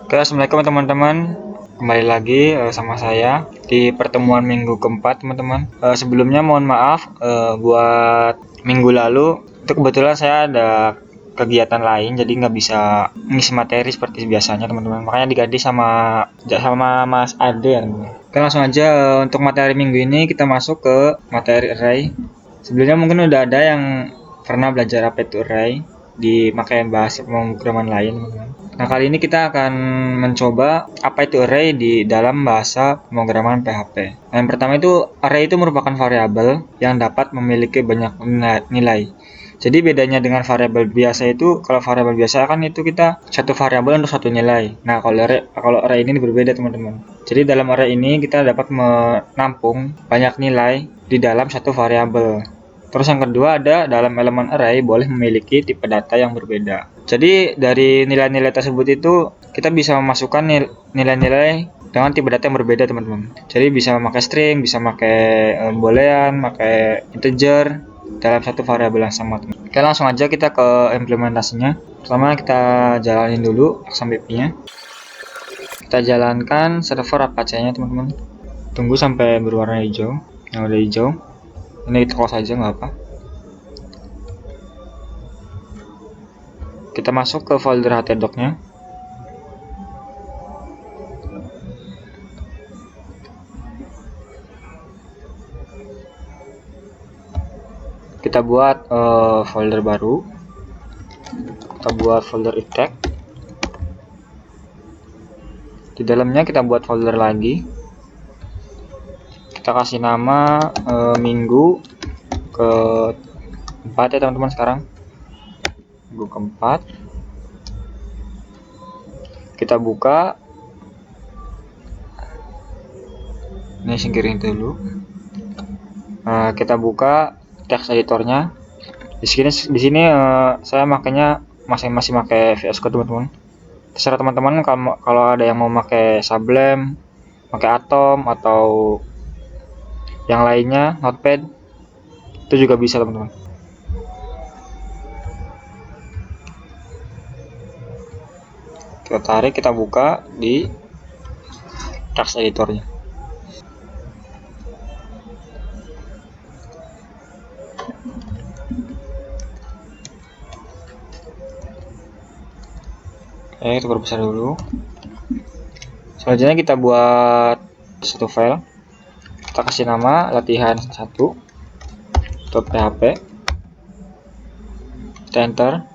Oke, assalamualaikum teman-teman. Kembali lagi sama saya di pertemuan minggu keempat, teman-teman. Sebelumnya mohon maaf buat minggu lalu itu kebetulan saya ada kegiatan lain, jadi nggak bisa ngisi materi seperti biasanya, teman-teman. Makanya diganti sama Mas Ade ya, teman-teman. Oke, langsung aja untuk materi minggu ini kita masuk ke materi array. Sebelumnya mungkin udah ada yang pernah belajar apa itu array di makanya bahasa pemrograman lain, teman-teman. Nah, kali ini kita akan mencoba apa itu array di dalam bahasa pemrograman PHP. Nah, yang pertama itu array itu merupakan variabel yang dapat memiliki banyak nilai. Jadi bedanya dengan variabel biasa itu, kalau variabel biasa kan itu kita satu variabel untuk satu nilai. Nah, kalau array ini berbeda, teman-teman. Jadi dalam array ini kita dapat menampung banyak nilai di dalam satu variabel. Terus yang kedua ada dalam elemen array boleh memiliki tipe data yang berbeda. Jadi dari nilai-nilai tersebut itu kita bisa memasukkan nilai-nilai dengan tipe data yang berbeda, teman-teman. Jadi bisa memakai string, bisa memakai boolean, pakai integer dalam satu variabel yang sama, teman. Oke, langsung aja kita ke implementasinya. Pertama kita jalanin dulu XAMPP-nya. Kita jalankan server Apache-nya, teman-teman. Tunggu sampai berwarna hijau. Yang udah hijau. Ini kita close aja, nggak apa. Kita masuk ke folder htdoc-nya. Kita buat folder baru. Kita buat folder iptek. Di dalamnya kita buat folder lagi. Kita kasih nama minggu keempat ya, teman-teman. Sekarang minggu keempat. Kita buka. Ini singkirin dulu. Kita buka text editornya. Di sini saya makanya masih pakai VS Code, teman-teman. Terserah teman-teman, kalau ada yang mau pakai Sublime, pakai Atom atau yang lainnya, Notepad, itu juga bisa, teman-teman. Kita tarik, kita buka di text editornya. Oke, kita perbesar dulu. Selanjutnya kita buat satu file. Kita kasih nama latihan1.php. Kita enter.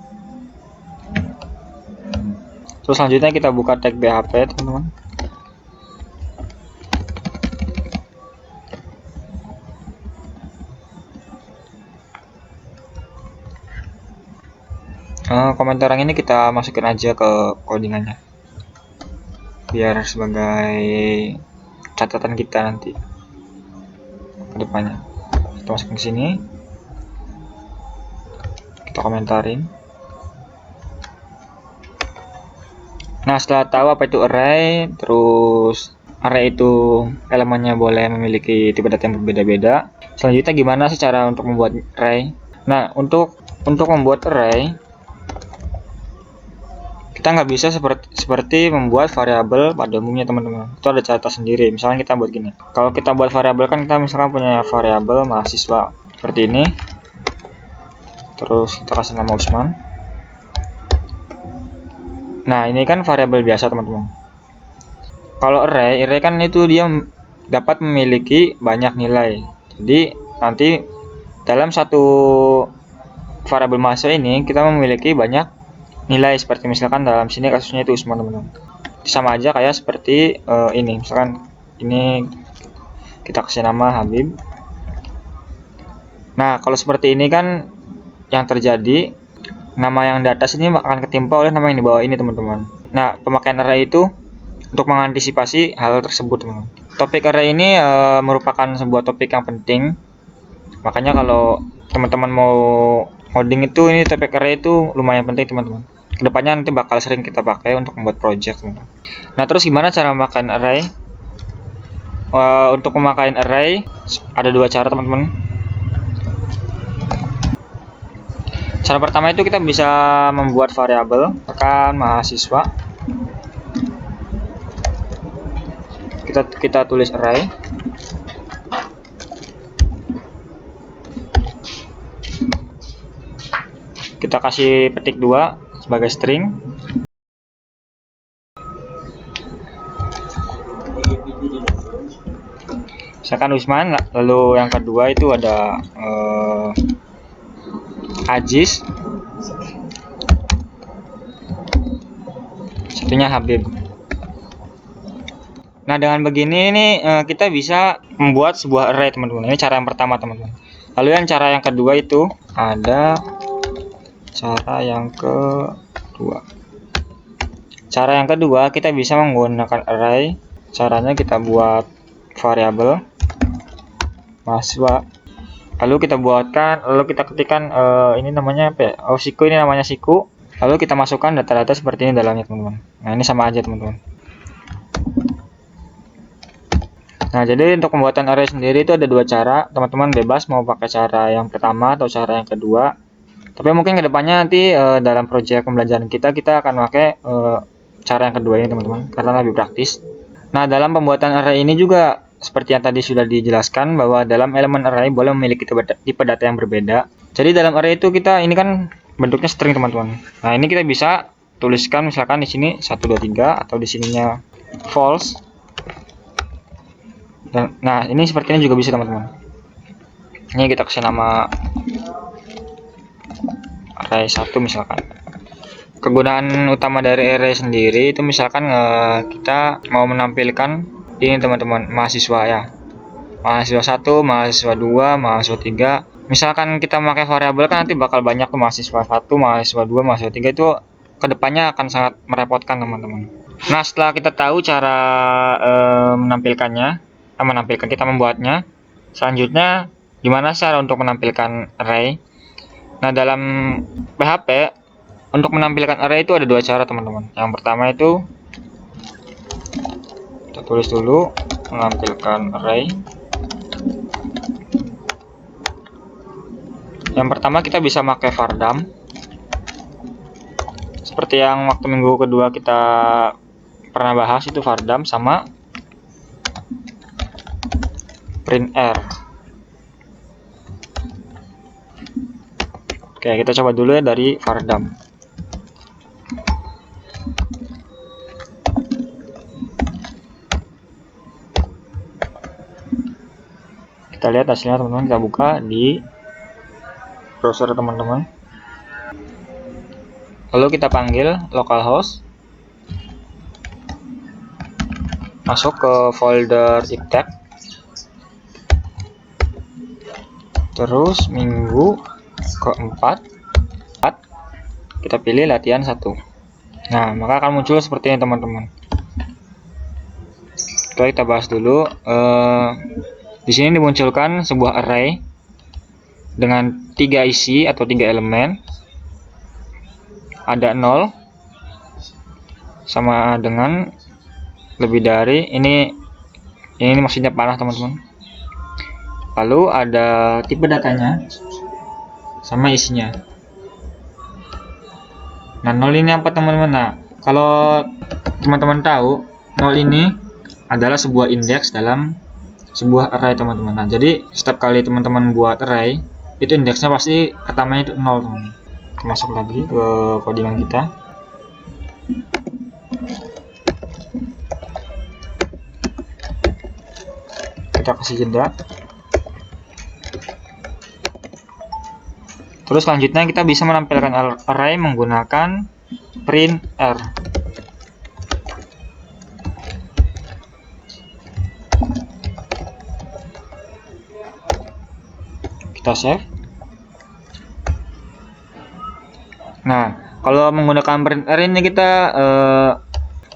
Terus selanjutnya kita buka tag PHP, teman-teman. Komentar yang ini kita masukin aja ke codingannya, biar sebagai catatan kita nanti ke depannya. Kita masukin ke sini, kita komentarin. Nah, setelah tahu apa itu array, terus array itu elemennya boleh memiliki tipe data yang berbeda-beda. Selanjutnya gimana sih cara untuk membuat array? Nah, untuk membuat array kita nggak bisa seperti membuat variabel pada umumnya, teman-teman. Itu ada cara sendiri. Misalnya kita buat gini. Kalau kita buat variabel kan kita misalkan punya variabel mahasiswa seperti ini. Terus kita kasih nama Usman. Nah, ini kan variabel biasa, teman-teman. Kalau array kan itu dia dapat memiliki banyak nilai. Jadi nanti dalam satu variabel mahasiswa ini kita memiliki banyak nilai, seperti misalkan dalam sini kasusnya itu Usman, teman-teman. Sama aja kayak seperti ini. Misalkan ini kita kasih nama Habib. Nah, kalau seperti ini kan yang terjadi, nama yang di atas ini akan ketimpa oleh nama yang di bawah ini, teman-teman. Nah, pemakaian array itu untuk mengantisipasi hal tersebut, teman-teman. Topik array ini merupakan sebuah topik yang penting. Makanya kalau teman-teman mau coding itu, ini topik array itu lumayan penting, teman-teman. Kedepannya nanti bakal sering kita pakai untuk membuat project, teman-teman. Nah, terus gimana cara memakai array? Untuk memakai array ada dua cara, teman-teman. Cara pertama itu kita bisa membuat variabel, tekan mahasiswa. Kita tulis array. Kita kasih petik 2 sebagai string. Misalkan Usman, lalu yang kedua itu ada Ajis, satunya Habib. Nah, dengan begini ini kita bisa membuat sebuah array, teman-teman. Ini cara yang pertama, teman-teman. Lalu yang cara yang kedua itu ada cara yang kedua. Cara yang kedua kita bisa menggunakan array. Caranya kita buat variabel mahasiswa. Lalu kita ketikkan ini namanya apa ya? Oh, siku, ini namanya siku. Lalu kita masukkan data-data seperti ini dalamnya, teman-teman. Nah, ini sama aja, teman-teman. Nah, jadi untuk pembuatan array sendiri itu ada dua cara. Teman-teman bebas mau pakai cara yang pertama atau cara yang kedua. Tapi mungkin kedepannya nanti dalam proyek pembelajaran kita akan pakai cara yang kedua ini, teman-teman, karena lebih praktis. Nah, dalam pembuatan array ini juga seperti yang tadi sudah dijelaskan bahwa dalam elemen array boleh memiliki tipe data yang berbeda. Jadi dalam array itu ini kan bentuknya string, teman-teman. Nah, ini kita bisa tuliskan misalkan di sini 1 2 3 atau di sininya false. Dan nah, ini seperti ini juga bisa, teman-teman. Ini kita kasih nama array 1 misalkan. Kegunaan utama dari array sendiri itu misalkan kita mau menampilkan ini, teman-teman, mahasiswa ya. Mahasiswa 1, mahasiswa 2, mahasiswa 3. Misalkan kita memakai variabel kan nanti bakal banyak tuh mahasiswa 1, mahasiswa 2, mahasiswa 3, itu kedepannya akan sangat merepotkan, teman-teman. Nah, setelah kita tahu cara kita membuatnya, selanjutnya gimana cara untuk menampilkan array. Nah, dalam PHP untuk menampilkan array itu ada dua cara, teman-teman. Yang pertama itu kita tulis dulu menampilkan array. Yang pertama kita bisa pakai vardam. Seperti yang waktu minggu kedua kita pernah bahas, itu vardam sama printr. Oke, kita coba dulu ya dari vardam. Kita lihat hasilnya, teman-teman. Kita buka di browser, teman-teman. Lalu kita panggil localhost, masuk ke folder iptek, terus minggu keempat kita pilih latihan 1. Nah, maka akan muncul seperti ini, teman-teman. Kita bahas dulu. Di sini dimunculkan sebuah array dengan 3 isi atau 3 elemen. Ada 0 sama dengan lebih dari ini maksudnya panah, teman-teman. Lalu ada tipe datanya sama isinya. Nah, 0 ini apa, teman-teman? Nah, kalau teman-teman tahu, 0 ini adalah sebuah indeks dalam sebuah array, teman-teman. Nah, jadi setiap kali teman-teman buat array, itu indeksnya pasti pertamanya itu 0, teman-teman. Masuk lagi ke codingan kita. Kita kasih jeda. Terus selanjutnya kita bisa menampilkan array menggunakan printr. Kita save. Nah, kalau menggunakan printr ini kita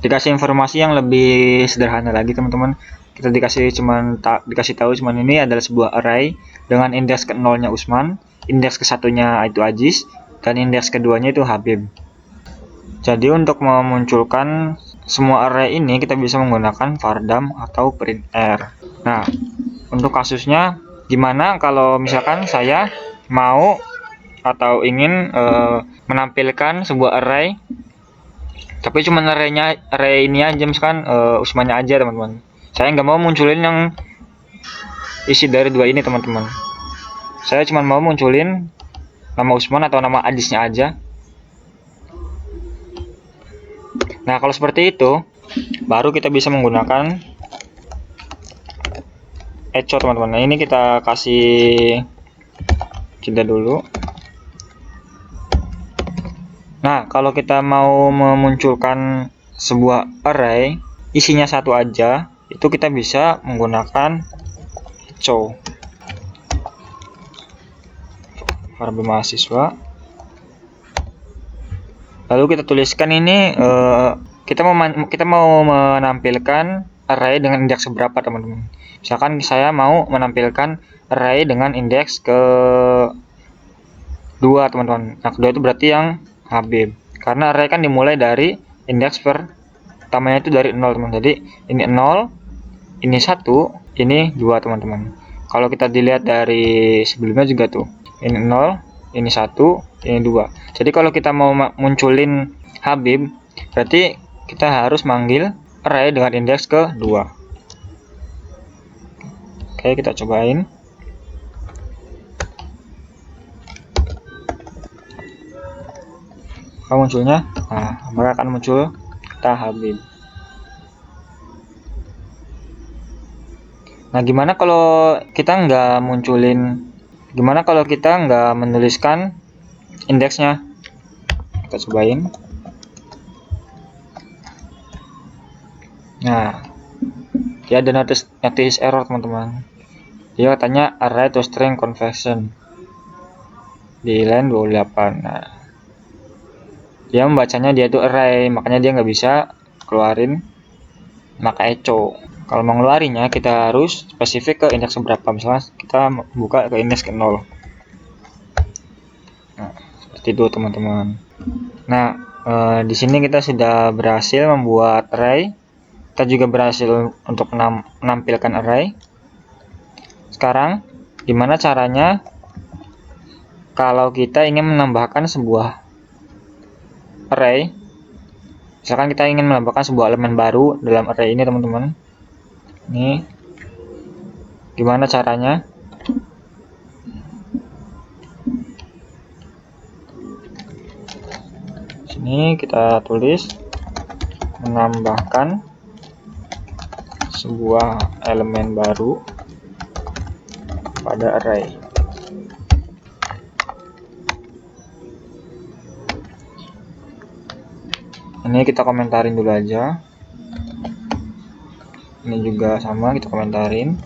dikasih informasi yang lebih sederhana lagi, teman-teman. Kita dikasih tahu cuman ini adalah sebuah array dengan indeks ke-0-nya Usman, indeks ke-1-nya itu Ajis, dan indeks keduanya itu Habib. Jadi untuk memunculkan semua array ini kita bisa menggunakan vardam atau printr. Nah, untuk kasusnya gimana kalau misalkan saya mau atau ingin menampilkan sebuah array, tapi cuma array ini aja, misalkan Usmannya aja, teman-teman. Saya nggak mau munculin yang isi dari dua ini teman-teman. Saya cuma mau munculin nama Usman atau nama Adisnya aja. Nah, kalau seperti itu, baru kita bisa menggunakan echo teman-teman. Nah, ini kita kasih jeda dulu. Nah, kalau kita mau memunculkan sebuah array isinya satu aja, itu kita bisa menggunakan echo. Variabel mahasiswa. Lalu kita tuliskan ini kita mau menampilkan array dengan indeks berapa teman-teman. Misalkan saya mau menampilkan array dengan indeks ke 2 teman-teman. Nah, kedua itu berarti yang Habib. Karena array kan dimulai dari indeks pertamanya itu dari 0 teman. Jadi ini 0, ini 1, ini 2 teman-teman. Kalau kita dilihat dari sebelumnya juga tuh. Ini 0, ini 1, ini 2. Jadi kalau kita mau munculin Habib, berarti kita harus manggil array dengan indeks ke 2. Oke, kita cobain. Kalau munculnya, nah, maka akan muncul kata Habib. Nah, gimana kalau kita nggak menuliskan indeksnya? Kita cobain. Nah, dia ada notice error teman-teman. Dia katanya array to string conversion di line 28. Nah, dia membacanya dia itu array, makanya dia nggak bisa keluarin maka echo. Kalau mau ngeluarinya kita harus spesifik ke indeks berapa. Misalnya kita buka ke indeks ke 0. Nah, seperti itu teman-teman. Nah, di sini kita sudah berhasil membuat array. Kita juga berhasil untuk menampilkan array. Sekarang, gimana caranya kalau kita ingin menambahkan sebuah array? Misalkan kita ingin menambahkan sebuah elemen baru dalam array ini teman-teman. Ini gimana caranya? Sini kita tulis menambahkan sebuah elemen baru pada array. Ini kita komentarin dulu aja. Ini juga sama, kita komentarin.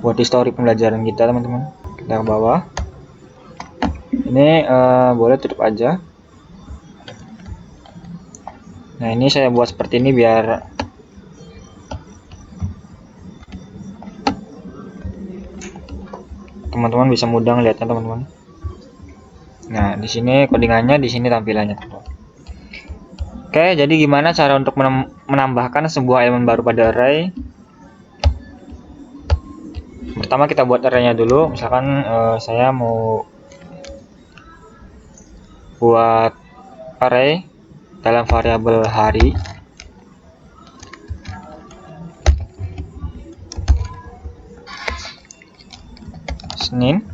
Buat history pembelajaran kita teman-teman. Kita ke bawah. Ini boleh tutup aja. Nah, ini saya buat seperti ini biar teman-teman bisa mudah melihatnya teman-teman. Nah, di sini codingannya, di sini tampilannya teman-teman. Oke, jadi gimana cara untuk menambahkan sebuah elemen baru pada array? Pertama kita buat arraynya dulu. Misalkan saya mau buat array dalam variabel hari. Senin,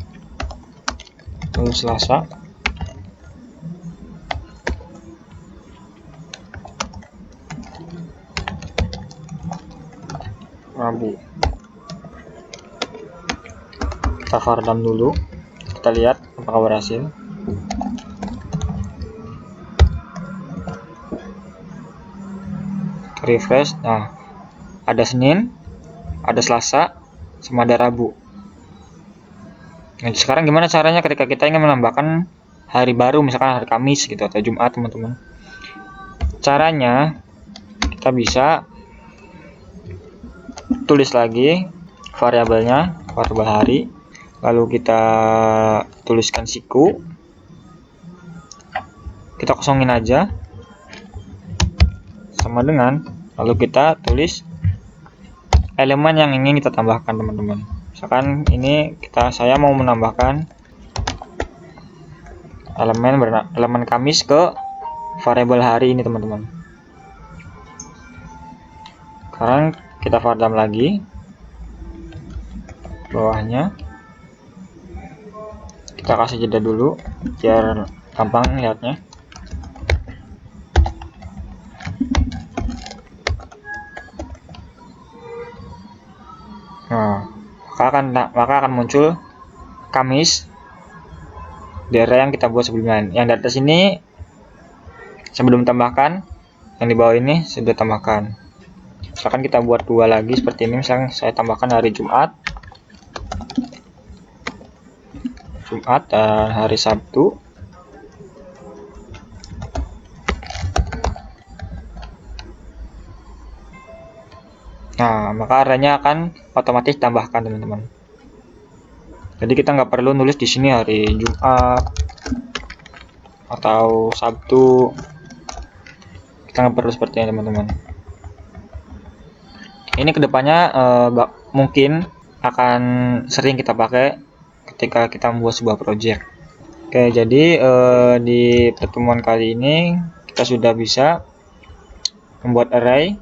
lalu Selasa, Rabu. Kita fardam dulu, kita lihat apakah berhasil. Refresh. Nah, ada Senin, ada Selasa, sama ada Rabu. Nah, sekarang gimana caranya ketika kita ingin menambahkan hari baru, misalkan hari Kamis gitu atau Jumat teman-teman? Caranya kita bisa tulis lagi variabelnya, variabel hari, lalu kita tuliskan siku, kita kosongin aja, sama dengan lalu kita tulis elemen yang ingin kita tambahkan teman-teman. Misalkan ini saya mau menambahkan elemen Kamis ke variabel hari ini teman-teman. Sekarang kita fardam lagi bawahnya, kita kasih jeda dulu biar gampang lihatnya. Nah, maka akan muncul Kamis di array yang kita buat sebelumnya. Yang di atas ini sebelum tambahkan, yang di bawah ini sudah tambahkan. Misalkan kita buat dua lagi seperti ini, misalnya saya tambahkan hari Jumat dan hari Sabtu. Nah, maka arraynya akan otomatis tambahkan, teman-teman. Jadi kita nggak perlu nulis di sini hari Jumat atau Sabtu. Kita nggak perlu seperti ini, teman-teman. Ini kedepannya mungkin akan sering kita pakai ketika kita membuat sebuah project. Oke, jadi di pertemuan kali ini kita sudah bisa membuat array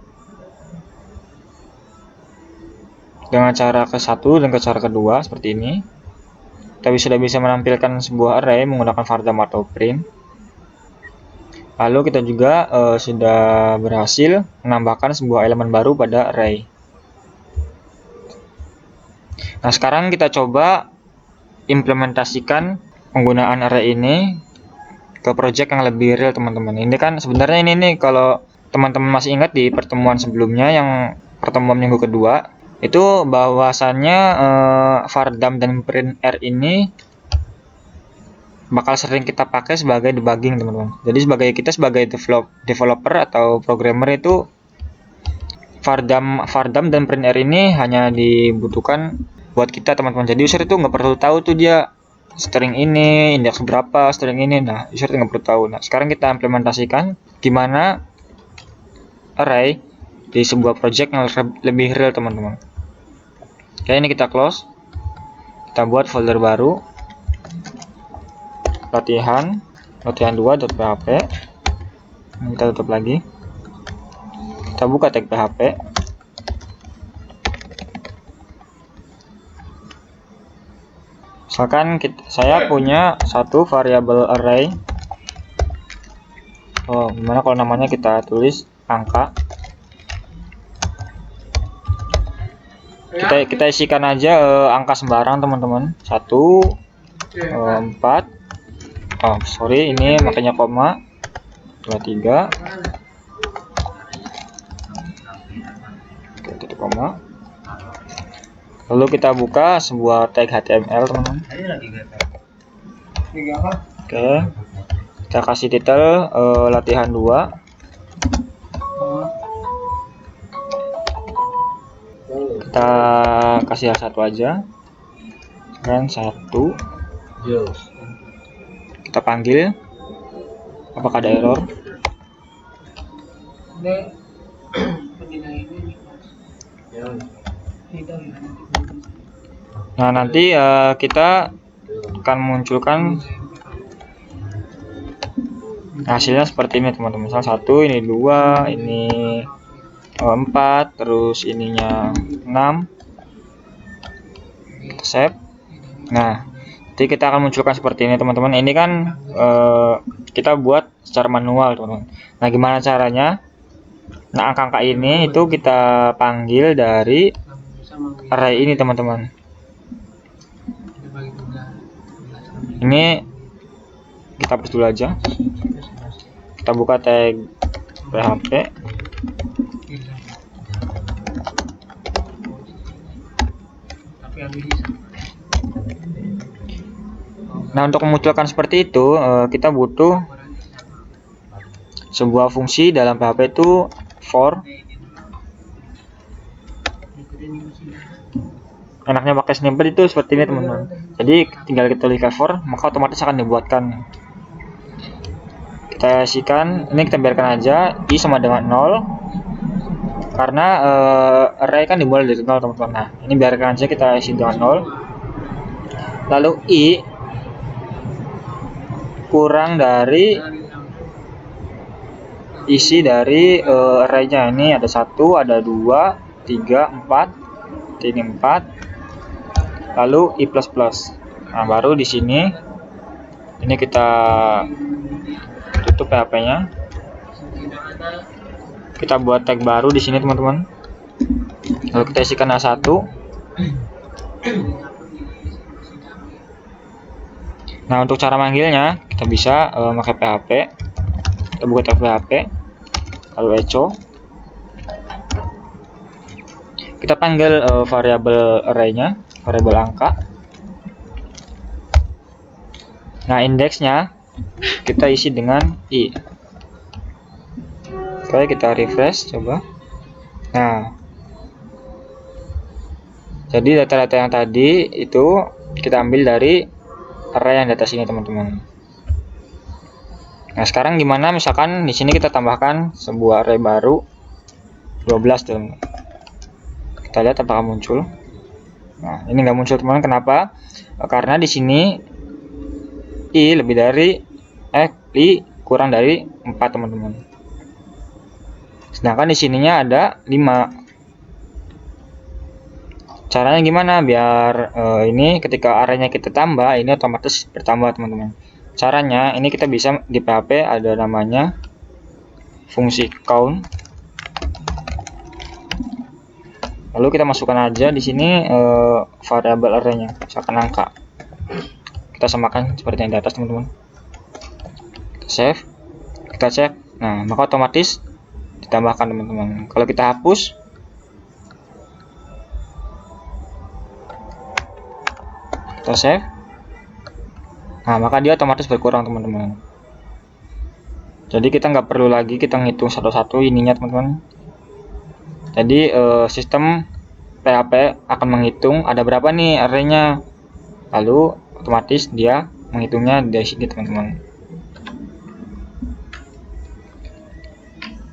dengan cara ke-1 dan ke cara kedua seperti ini. Kita sudah bisa menampilkan sebuah array menggunakan fardam atau print. Lalu kita juga sudah berhasil menambahkan sebuah elemen baru pada array. Nah, sekarang kita coba implementasikan penggunaan array ini ke project yang lebih real, teman-teman. Ini kan sebenarnya ini nih, kalau teman-teman masih ingat di pertemuan sebelumnya yang pertemuan minggu kedua, itu bahwasannya fardam dan print r ini bakal sering kita pakai sebagai debugging, teman-teman. Jadi kita sebagai developer atau programmer itu fardam dan print r ini hanya dibutuhkan buat kita, teman-teman. Jadi user itu nggak perlu tahu tuh dia string ini indeks berapa, string ini. Nah, user nggak perlu tahu. Nah, sekarang kita implementasikan gimana array di sebuah project yang lebih real, teman-teman. Oke, ini kita close. Kita buat folder baru. Latihan 2.php. Ini kita tutup lagi. Kita buka tag PHP. Misalkan saya punya satu variabel array. Gimana kalau namanya kita tulis angka. Kita isikan aja angka sembarang, teman-teman. 1 4 ini makanya koma 23 titik koma. Lalu kita buka sebuah tag HTML, teman-teman. Oke, kita kasih title latihan 2. Kita kasih satu aja, dan 1. Kita panggil, apakah ada error? Nah, nanti kita akan munculkan hasilnya seperti ini, teman-teman. Misal 1, ini 2, ini 4, terus ininya 6. Kita save. Nah, nanti kita akan munculkan seperti ini, teman-teman. Ini kan kita buat secara manual, teman-teman. Nah, gimana caranya? Nah, angka-angka ini itu kita panggil dari array ini, teman-teman. Ini kita hapus dulu aja. Kita buka tag PHP. Nah, untuk memunculkan seperti itu kita butuh sebuah fungsi dalam PHP itu for. Enaknya pakai snippet itu seperti ini, teman-teman. Jadi tinggal kita tuliskan for, maka otomatis akan dibuatkan. Kita isikan, ini kita biarkan aja i sama dengan 0, karena array kan dimulai dari 0, teman-teman. Nah, ini biarkan aja kita isi dengan 0. Lalu i kurang dari isi dari array-nya. Ini ada 1, ada 2, 3, 4. Ini 4. Lalu i++. Nah, baru di sini ini kita tutup PHP-nya. Kita buat tag baru di sini, teman-teman. Lalu kita isikan A1. Nah, untuk cara manggilnya kita bisa pakai PHP. Kita buka tag PHP, lalu echo. Kita panggil variabel array-nya, variabel angka. Nah, indeksnya kita isi dengan i. Oke, kita refresh coba. Nah, jadi data-data yang tadi itu kita ambil dari array yang di atas ini, teman-teman. Nah, sekarang gimana misalkan di sini kita tambahkan sebuah array baru 12, teman. Kita lihat apakah muncul. Nah, ini nggak muncul, teman. Kenapa? Karena di sini i lebih dari i kurang dari 4, teman-teman. Sedangkan di sininya ada 5. Caranya gimana biar ini ketika array-nya kita tambah, ini otomatis bertambah, teman-teman. Caranya ini kita bisa di PHP ada namanya fungsi count. Lalu kita masukkan aja di sini variabel array-nya, misalkan angka. Kita samakan seperti yang di atas, teman-teman. Kita save, kita cek. Nah, maka otomatis ditambahkan, teman-teman. Kalau kita hapus, kita save. Nah, maka dia otomatis berkurang, teman-teman. Jadi kita nggak perlu lagi kita ngitung satu-satu ininya, teman-teman. Jadi sistem PHP akan menghitung ada berapa nih array-nya, lalu otomatis dia menghitungnya dari sini, teman-teman.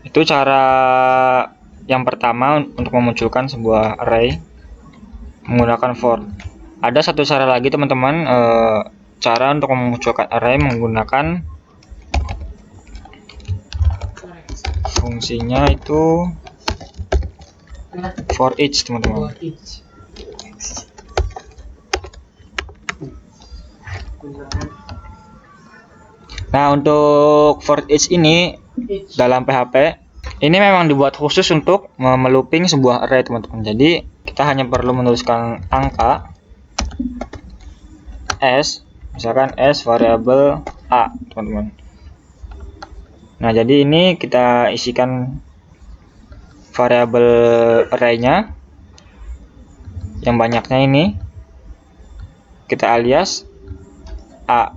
Itu cara yang pertama untuk memunculkan sebuah array menggunakan for. Ada satu cara lagi, teman-teman, cara untuk memunculkan array menggunakan fungsinya itu for each, teman-teman. Nah, untuk for each ini dalam PHP ini memang dibuat khusus untuk melooping sebuah array, teman-teman. Jadi kita hanya perlu menuliskan angka s, misalkan s variabel a, teman-teman. Nah, jadi ini kita isikan variabel array-nya yang banyaknya ini, kita alias a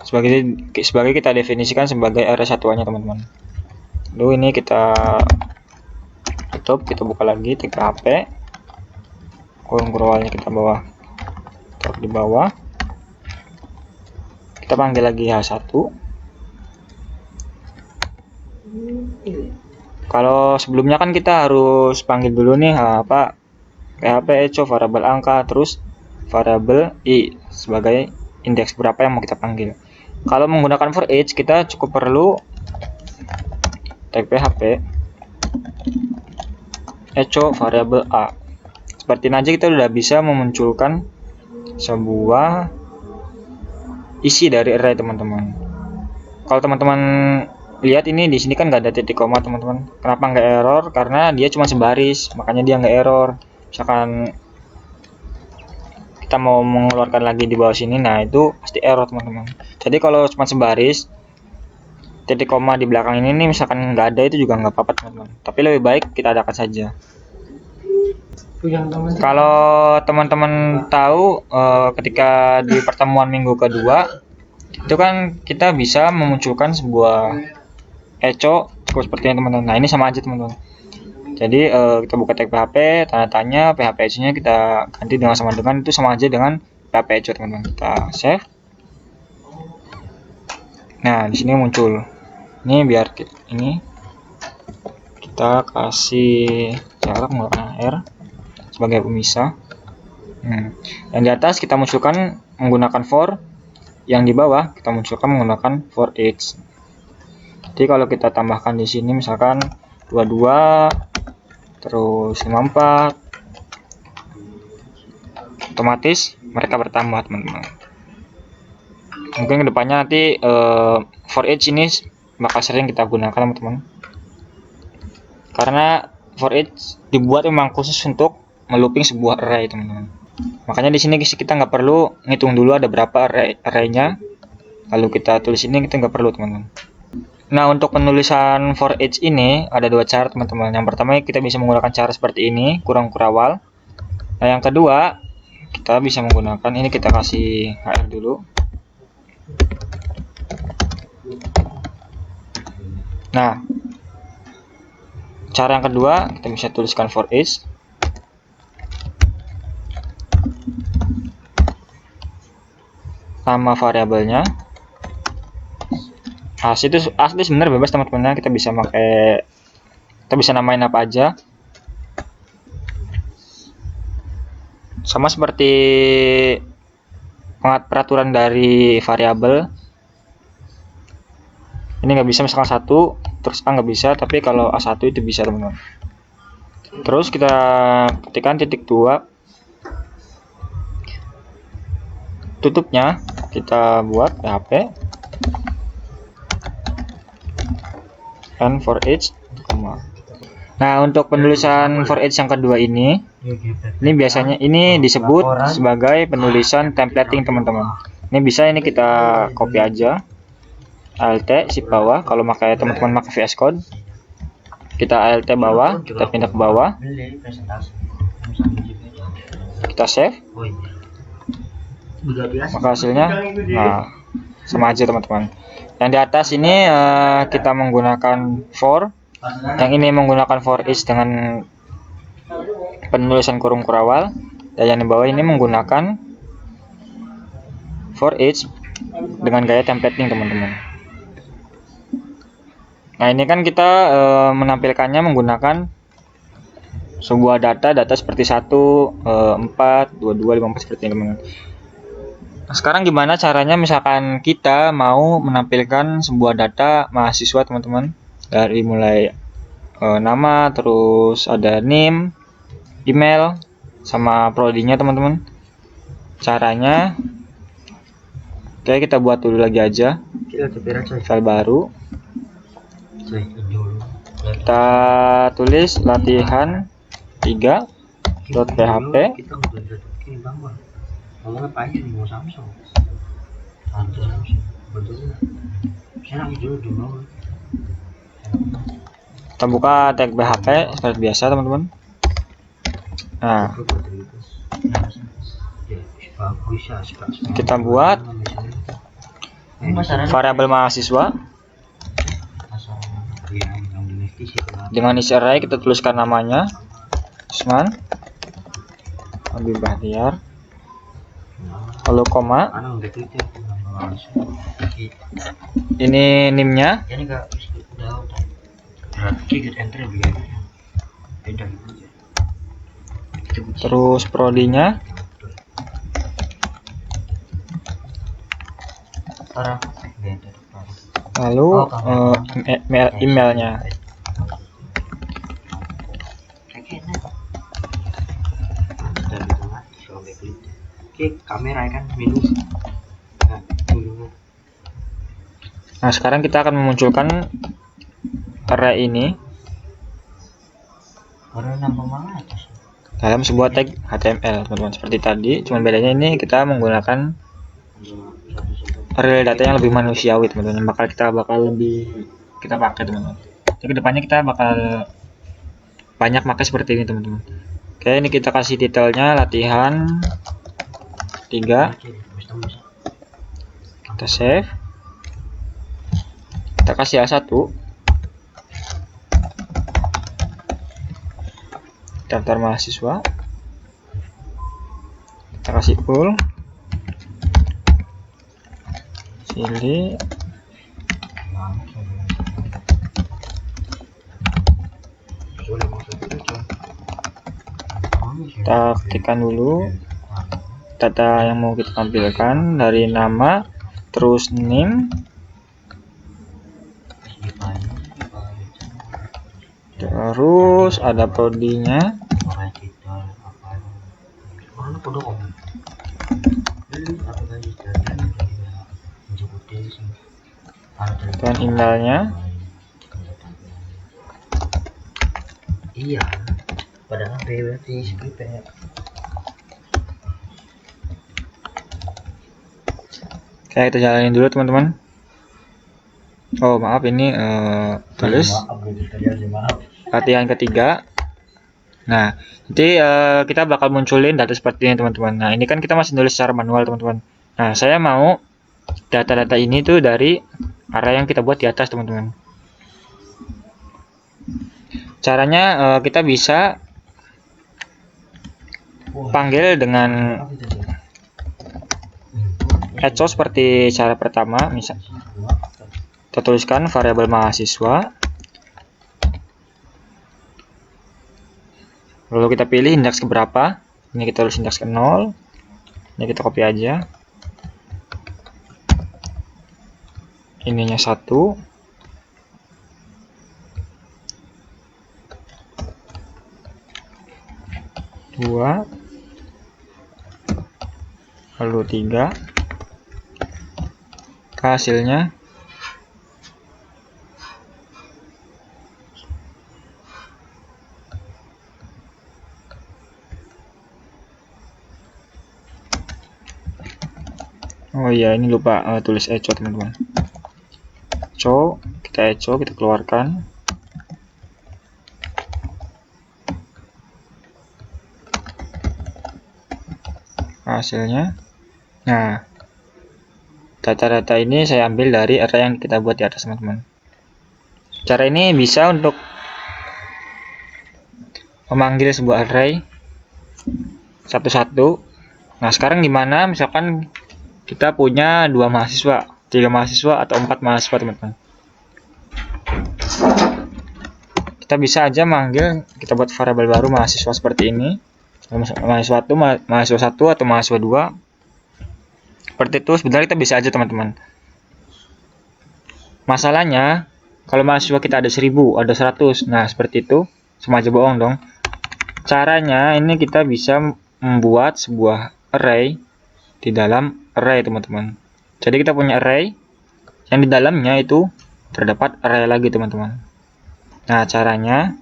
sebagai kita definisikan sebagai array satuannya, teman-teman. Lalu ini kita tutup, kita buka lagi PHP, kurung kurwalnya kita taruh di bawah, kita panggil lagi H1. Kalau sebelumnya kan kita harus panggil dulu nih PHP echo variabel angka, terus variabel i sebagai indeks berapa yang mau kita panggil. Kalau menggunakan for each kita cukup perlu tag PHP echo variabel a. Seperti ini aja kita udah bisa memunculkan sebuah isi dari array, teman-teman. Kalau teman-teman lihat ini di sini kan nggak ada titik koma, teman-teman. Kenapa nggak error? Karena dia cuma sebaris, makanya dia nggak error. Misalkan kita mau mengeluarkan lagi di bawah sini, nah itu pasti error, teman-teman. Jadi kalau cuma sebaris, titik koma di belakang ini nih misalkan nggak ada, itu juga nggak apa-apa, teman-teman. Tapi lebih baik kita adakan saja. Kalau teman-teman tahu ketika di pertemuan minggu kedua itu kan kita bisa memunculkan sebuah echo seperti ini, teman-teman. Nah, ini sama aja, teman-teman. Jadi kita buka tag PHP, tanda tanya PHP echo-nya kita ganti dengan sama dengan, itu sama aja dengan PHP echo, teman-teman. Kita save. Nah, di sini muncul. Ini biar ini kita kasih jarak menggunakan R sebagai pemisah. Yang di atas kita munculkan menggunakan for, yang di bawah kita munculkan menggunakan for each. Jadi kalau kita tambahkan di sini misalkan 22 terus 54, otomatis mereka bertambah teman-teman. Mungkin kedepannya nanti for each ini bakal sering kita gunakan teman-teman, karena for each dibuat memang khusus untuk melooping sebuah array teman-teman. Makanya di sini kita nggak perlu ngitung dulu ada berapa arraynya, lalu kita tulis ini kita nggak perlu teman-teman. Nah, untuk penulisan for each ini ada dua cara teman-teman. Yang pertama kita bisa menggunakan cara seperti ini, kurang kurawal. Nah, yang kedua kita bisa menggunakan ini, kita kasih HR dulu. Nah, cara yang kedua kita bisa tuliskan for each. Nama variabelnya. Asli sebenarnya bebas teman-teman, kita bisa namain apa aja. Sama seperti peraturan dari variabel. Ini nggak bisa misalkan 1 terus A nggak bisa, tapi kalau A1 itu bisa teman-teman. Terus kita ketikkan .2, tutupnya kita buat PHP and for each. Nah, untuk penulisan for each yang kedua ini biasanya ini disebut sebagai penulisan templating teman-teman. Ini bisa ini kita copy aja, Alt shift bawah. Kalau teman-teman pakai VS Code, kita Alt bawah, kita pindah ke bawah, kita save, maka hasilnya nah sama aja teman-teman. Yang di atas ini kita menggunakan for, yang ini menggunakan for each dengan penulisan kurung kurawal, dan yang di bawah ini menggunakan for each dengan gaya templating teman-teman. Nah, ini kan kita menampilkannya menggunakan sebuah data seperti 1, 4, 22, 54 seperti ini teman-teman. Nah, sekarang gimana caranya misalkan kita mau menampilkan sebuah data mahasiswa teman-teman, dari mulai nama, terus ada name, email, sama prodinya teman-teman. Caranya oke, kita buat dulu lagi aja file baru, kita tulis latihan 3.php. Kita buka tag PHP seperti biasa teman-teman. Nah, kita buat variabel mahasiswa dengan isi array. Kita tuliskan namanya Usman Habib Bahtiar, lalu koma, ini NIM-nya, terus prodinya, lalu emailnya. Nah, sekarang kita akan memunculkan array ini dalam sebuah tag HTML teman-teman, seperti tadi, cuma bedanya ini kita menggunakan array data yang lebih manusiawi teman-teman, bakal lebih kita pakai teman-teman. Jadi kedepannya kita bakal banyak pakai seperti ini teman-teman. Oke, ini kita kasih detailnya latihan 3, kita save, kita kasih A1, daftar mahasiswa, kita kasih full, pilih, kita ketikkan dulu data yang mau kita tampilkan, dari nama, terus name, Terus ada prodinya. Dan emailnya. Iya, padahal berarti script ya. Oke, kita jalanin dulu teman-teman. Oh maaf, ini tulis latihan ketiga. Nah, nanti kita bakal munculin data seperti ini teman-teman. Nah, ini kan kita masih nulis secara manual teman-teman. Nah, saya mau data-data ini tuh dari array yang kita buat di atas teman-teman. Caranya kita bisa panggil dengan echo seperti cara pertama. Misal kita tuliskan variabel mahasiswa, lalu kita pilih indeks keberapa. Ini kita tulis indeks ke 0. Ini kita copy aja, ininya 1, dua, lalu 3. Hasilnya oh iya, ini lupa tulis echo teman-teman. Echo, kita keluarkan. Hasilnya. Nah, data-data ini saya ambil dari array yang kita buat di atas teman-teman. Cara ini bisa untuk memanggil sebuah array satu-satu. Nah, sekarang gimana misalkan kita punya 2 mahasiswa, 3 mahasiswa, atau 4 mahasiswa teman-teman. Kita bisa aja manggil, kita buat variabel baru mahasiswa seperti ini. Mahasiswa 1 atau mahasiswa 2. Seperti itu, sebenarnya kita bisa aja teman-teman. Masalahnya, kalau mahasiswa kita ada 1000, ada 100, nah seperti itu, sama aja bohong dong. Caranya, ini kita bisa membuat sebuah array di dalam array teman-teman. Jadi kita punya array yang di dalamnya itu terdapat array lagi teman-teman. Nah, caranya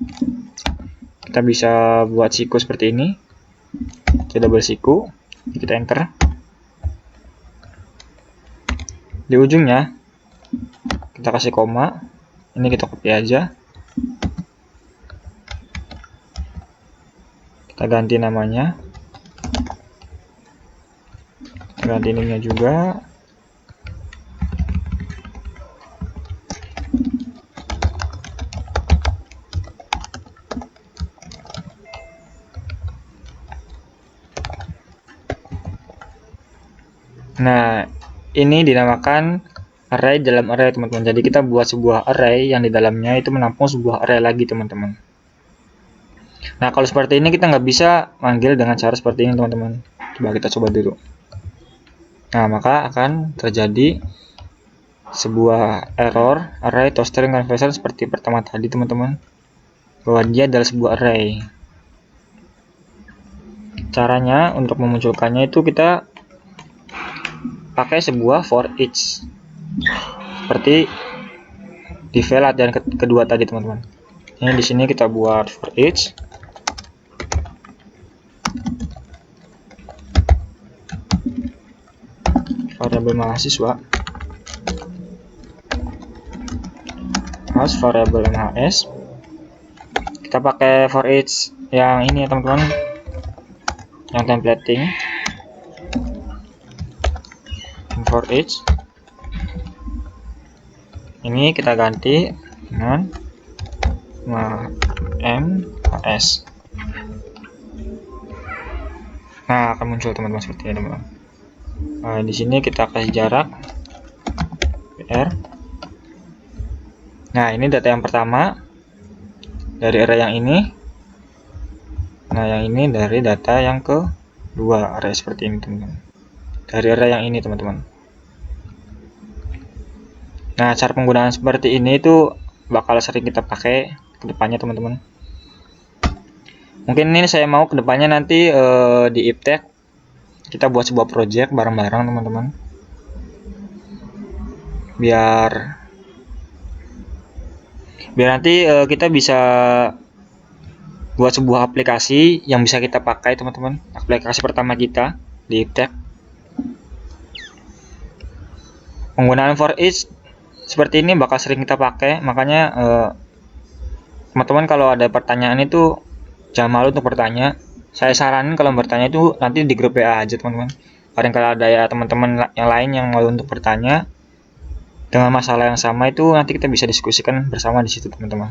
kita bisa buat siku seperti ini. Kita double siku, kita enter. Di ujungnya kita kasih koma. Ini kita copy aja. Kita ganti namanya. Ganti ininya juga. Nah, ini dinamakan array dalam array teman-teman. Jadi kita buat sebuah array yang di dalamnya itu menampung sebuah array lagi teman-teman. Nah, kalau seperti ini kita nggak bisa manggil dengan cara seperti ini teman-teman. Coba kita coba dulu. Nah, maka akan terjadi sebuah error array to string conversion seperti pertama tadi teman-teman, bahwa dia adalah sebuah array. Caranya untuk memunculkannya itu kita pakai sebuah for each seperti di file latihan kedua tadi teman-teman. Ini di sini kita buat for each variabel mahasiswa as variabel mahs. Kita pakai for each yang ini ya teman-teman, yang templating. For each ini kita ganti dengan mahs. Nah, akan muncul teman-teman seperti ini teman-teman. Nah, di sini kita kasih jarak PR. Nah, ini data yang pertama dari array yang ini. Nah, yang ini dari data yang kedua, array seperti ini teman-teman. Dari array yang ini teman-teman. Nah, cara penggunaan seperti ini itu bakal sering kita pakai ke depannya teman-teman. Mungkin ini saya mau kedepannya nanti di Iptek kita buat sebuah project bareng-bareng teman-teman, biar nanti kita bisa buat sebuah aplikasi yang bisa kita pakai teman-teman, aplikasi pertama kita di Iptek. Penggunaan for each seperti ini bakal sering kita pakai, makanya teman-teman kalau ada pertanyaan itu jangan malu untuk bertanya. Saya saranin kalau bertanya itu nanti di grup WA aja teman-teman. Kalau ada ya teman-teman yang lain yang malu untuk bertanya dengan masalah yang sama, itu nanti kita bisa diskusikan bersama di situ teman-teman.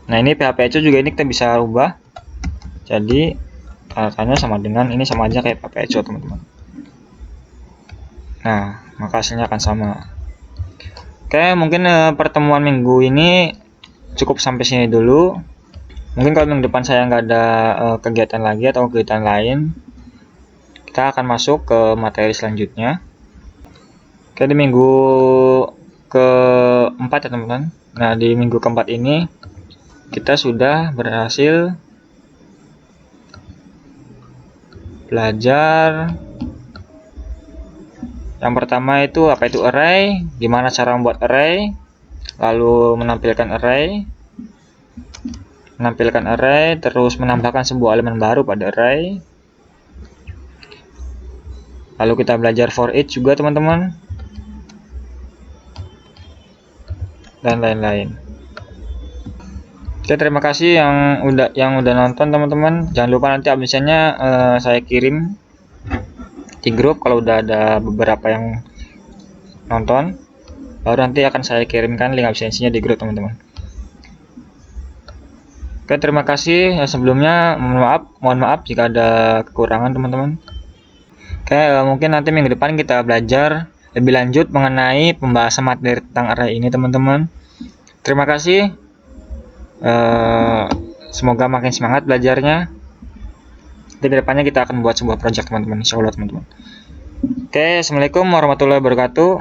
Nah ini PHP juga ini kita bisa rubah, jadi tanda sama dengan ini, sama aja kayak PHP teman-teman. Nah maka hasilnya akan sama. Oke, mungkin pertemuan minggu ini cukup sampai sini dulu. Mungkin kalau minggu depan saya nggak ada kegiatan lagi atau kegiatan lain, kita akan masuk ke materi selanjutnya. Oke, di minggu keempat ya teman-teman. Nah di minggu keempat ini kita sudah berhasil belajar. Yang pertama itu apa itu array, gimana cara membuat array, lalu menampilkan array, terus menambahkan sebuah elemen baru pada array. Lalu kita belajar for each juga teman-teman, dan lain-lain. Oke, terima kasih yang udah nonton teman-teman. Jangan lupa nanti absennya saya kirim di grup kalau udah ada beberapa yang nonton, baru nanti akan saya kirimkan link absensinya di grup teman-teman. Oke, terima kasih. Sebelumnya mohon maaf jika ada kekurangan teman-teman. Oke, mungkin nanti minggu depan kita belajar lebih lanjut mengenai pembahasan materi tentang array ini teman-teman. Terima kasih. Semoga makin semangat belajarnya. Di kedepannya kita akan buat sebuah project teman-teman, insya Allah teman-teman. Oke, assalamualaikum warahmatullahi wabarakatuh.